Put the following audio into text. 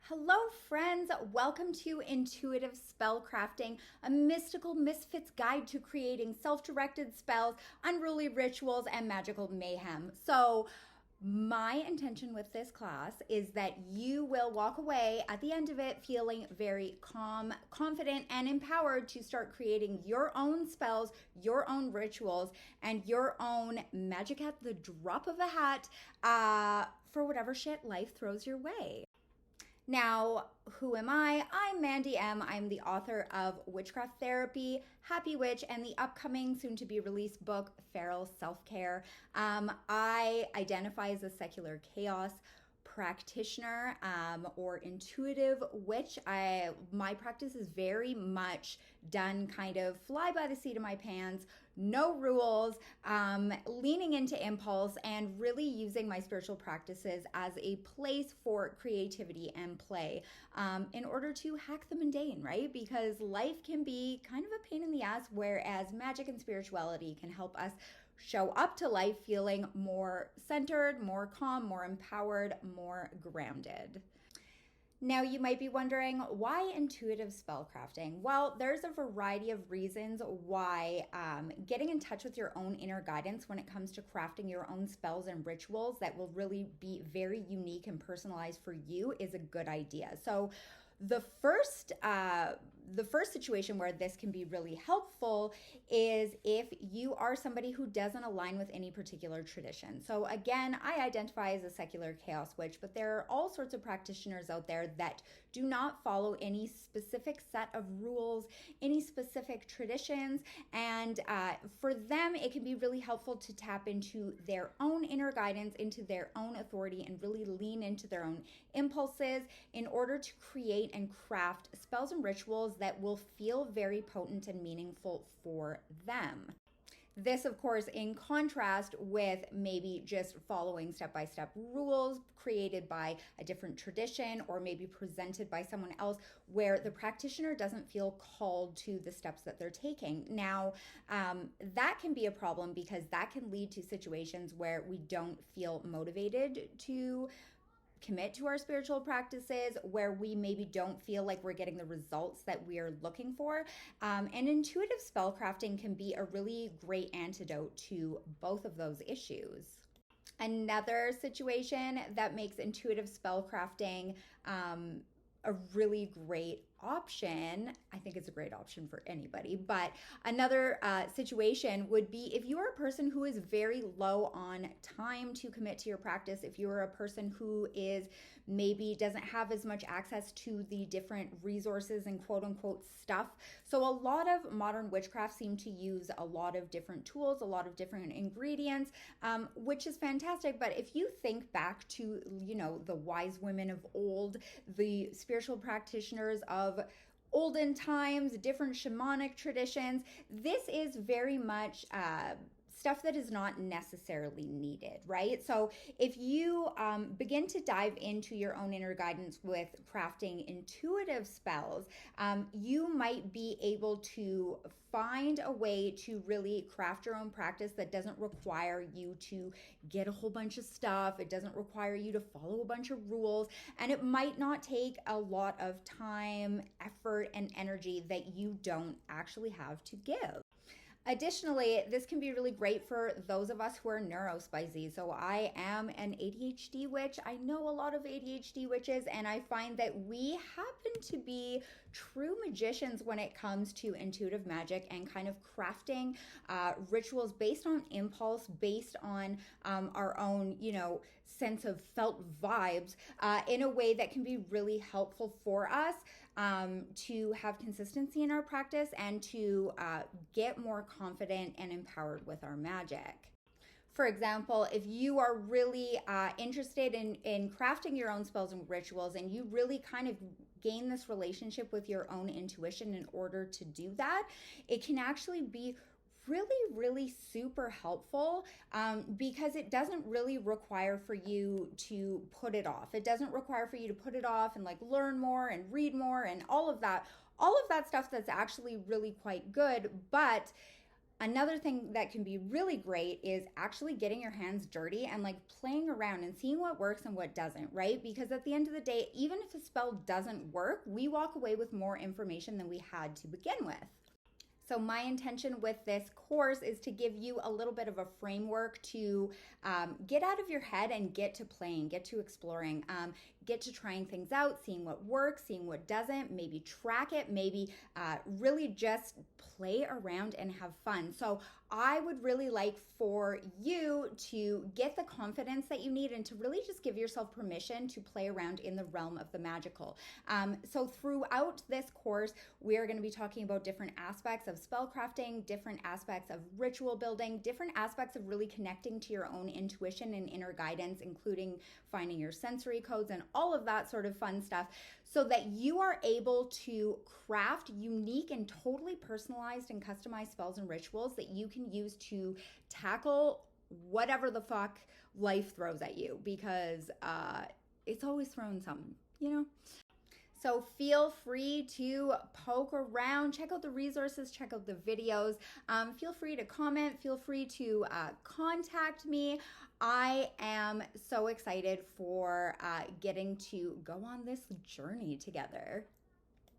Hello, friends. Welcome to Intuitive Spellcrafting, a mystical misfits guide to creating self-directed spells, unruly rituals, and magical mayhem. So, my intention with this class is that you will walk away at the end of it feeling very calm, confident, and empowered to start creating your own spells, your own rituals, and your own magic at the drop of a hat for whatever shit life throws your way. Now, who am I? I'm Mandy M. I'm the author of Witchcraft Therapy, Happy Witch, and the upcoming soon to be released book, Feral Self Care. I identify as a secular chaos practitioner or intuitive witch. My practice is very much done kind of fly by the seat of my pants, no rules, leaning into impulse and really using my spiritual practices as a place for creativity and play in order to hack the mundane, right? Because life can be kind of a pain in the ass, whereas magic and spirituality can help us show up to life feeling more centered, more calm, more empowered, more grounded. Now, you might be wondering, why intuitive spellcrafting? Well, there's a variety of reasons why getting in touch with your own inner guidance when it comes to crafting your own spells and rituals that will really be very unique and personalized for you is a good idea. So, the first situation where this can be really helpful is if you are somebody who doesn't align with any particular tradition. So again, I identify as a secular chaos witch, but there are all sorts of practitioners out there that do not follow any specific set of rules, any specific traditions, and for them, it can be really helpful to tap into their own inner guidance, into their own authority, and really lean into their own impulses in order to create and craft spells and rituals that will feel very potent and meaningful for them. This, of course, in contrast with maybe just following step-by-step rules created by a different tradition or maybe presented by someone else where the practitioner doesn't feel called to the steps that they're taking. Now, that can be a problem because that can lead to situations where we don't feel motivated to commit to our spiritual practices, where we maybe don't feel like we're getting the results that we are looking for. And intuitive spellcrafting can be a really great antidote to both of those issues. Another situation that makes intuitive spellcrafting a really great option. I think it's a great option for anybody, but another situation would be if you are a person who is very low on time to commit to your practice, if you're a person who is maybe doesn't have as much access to the different resources and quote unquote stuff. So a lot of modern witchcraft seem to use a lot of different tools, a lot of different ingredients, which is fantastic. But if you think back to, the wise women of old, the spiritual practitioners of olden times, different shamanic traditions, this is very much stuff that is not necessarily needed, right? So if you begin to dive into your own inner guidance with crafting intuitive spells, you might be able to find a way to really craft your own practice that doesn't require you to get a whole bunch of stuff. It doesn't require you to follow a bunch of rules, and it might not take a lot of time, effort, and energy that you don't actually have to give. Additionally, this can be really great for those of us who are neurospicy. So I am an ADHD witch. I know a lot of ADHD witches, and I find that we happen to be true magicians when it comes to intuitive magic and kind of crafting rituals based on impulse, based on our own, sense of felt vibes in a way that can be really helpful for us to have consistency in our practice and to get more confident and empowered with our magic. For example, if you are really interested in crafting your own spells and rituals, and you really kind of gain this relationship with your own intuition in order to do that, it can actually be really super helpful because it doesn't really require for you to put it off. It doesn't require for you to put it off and learn more and read more and all of that stuff that's actually really quite good. But Another thing that can be really great is actually getting your hands dirty and like playing around and seeing what works and what doesn't, right? Because at the end of the day, even if a spell doesn't work, we walk away with more information than we had to begin with. So my intention with this course is to give you a little bit of a framework to get out of your head and get to playing, get to exploring, get to trying things out, seeing what works, seeing what doesn't, maybe track it, maybe really just play around and have fun. So I would really like for you to get the confidence that you need and to really just give yourself permission to play around in the realm of the magical. So throughout this course, we're going to be talking about different aspects of spellcrafting, different aspects of ritual building, different aspects of really connecting to your own intuition and inner guidance, including finding your sensory codes and all of that sort of fun stuff, so that you are able to craft unique and totally personalized and customized spells and rituals that you can use to tackle whatever the fuck life throws at you, because it's always throwing something, you know? So feel free to poke around, check out the resources, check out the videos. Feel free to comment, feel free to contact me. I am so excited for getting to go on this journey together.